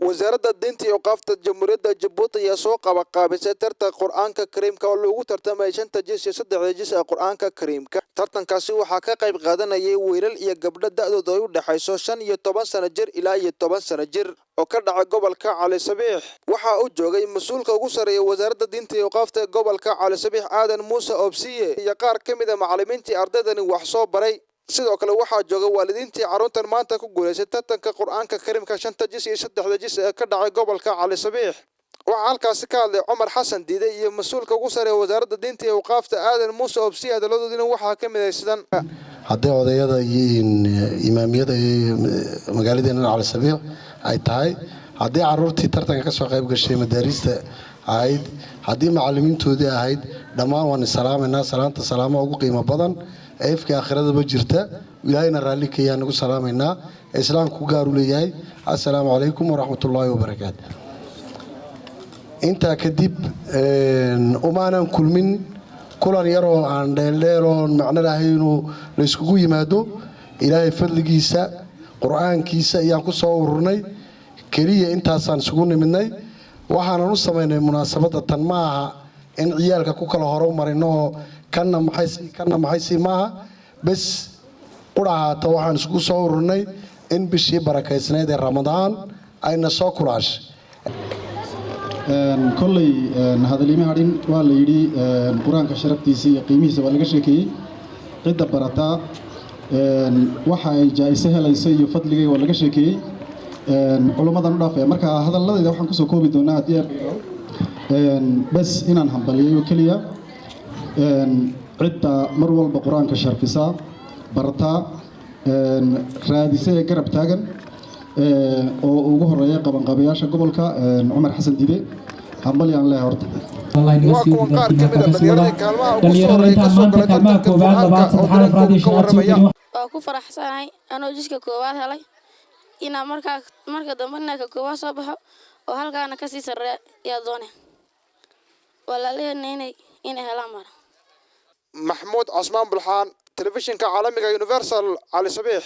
wasaaradda diinta iyo qaafta jamhuuriyadda Jabuuti ayaa soo qabanqaabisay tartan Qur'aanka Kariimka oo lagu tartamay 5 jis iyo 3 jis ee Qur'aanka Kariimka. Tartankaasi waxaa ka qayb qaadanayay wiilal iyo gabdho da'doodu ay u dhaxayso 5 iyo 10 sano jir ilaa 10 sano jir oo ka dhacay gobolka Cali Sabiix. Waxa uu joogay mas'uulka ugu sareeya wasaaradda diinta iyo qaafta gobolka Cali Sabiix Aadan Muuse Obsiye iyo qaar ka mid ah macallimiintii ardaydani wax soo baray. sidoo kale waxaa jooga waalidiintii carruurtan maanta ku guuleysay tartanka Qur'aanka Kariimka 5 jis iyo 3 jis ee ka dhacay gobolka Cali Sabiix. waxaa halkaasi ka hadlay Cumar Xasan Diide iyo mas'uulka ugu sareeya wasaaradda diinta iyo qaafta Aadan Muuse Obsiye hadaladoodina waxaa ka mid ah sidan haddii odayada iyo imaamiyada magaaladeena Cali Sabiix ay tahay haddii carruurtii tartanka ka soo qayb gashay madaarista ahayd haddii macallimiintoodii ahayd dhammaan waan salaameynaa salaanta salaamo ugu qiimo badan eefka aakhirada ba jirta ilaahayna raali ka yahay nagu salaameynaa islaamku gaar u leeyahay assalaamu calaykum waraxmatullaahi wabarakaatuh inta kadib umaanan kulmin kulan yar oo aan dheeldheeroon macno lahaynu la iskugu yimaado ilaahay fadligiisa qur'aankiisa ayaan ku soo ururnay kaliya intaasaan isugu nimidnay waxaanan u samaynay munaasabadda tan ma aha in ciyaalka ku kala horumarino kana maxay si maaha bas quraata waxaan isugu soo ururnay in bishii barakaysnayd ee Ramadaan ayna soo kulaashay kolley hadalima hadin waa la yiri quraanka sharaftiisa iyo qiimihiisa waa laga sheekay cidda barata waxa ay jaayisa helayso iyo fadliga waa laga sheekay culummadan u dhaafay marka hadalladeeda waxaan ku soo koobi doonaa hadii bas inaan hambaliyo kaliya cidda mar walba quraanka sharfisa barata raadisay garab taagan oo ugu horeeya qabanqaabayaasha gobolka Cumar Xasan Diide hambaliyan leh horta waa kuwan qaar ka mid ah dhalinyarada kaalmaha ugu soo horeeya ka soo galay tartanka Qur'aanka waa ku faraxsanahay anoo jiska koowaad helay ina marka dambena ka koowaad soo baxo oo halkaana ka sii sareeya doonay walaaleenay in helaan mar محمود عثمان بلحان تلفزيون كعالمي يونيفرسال علي صبيح.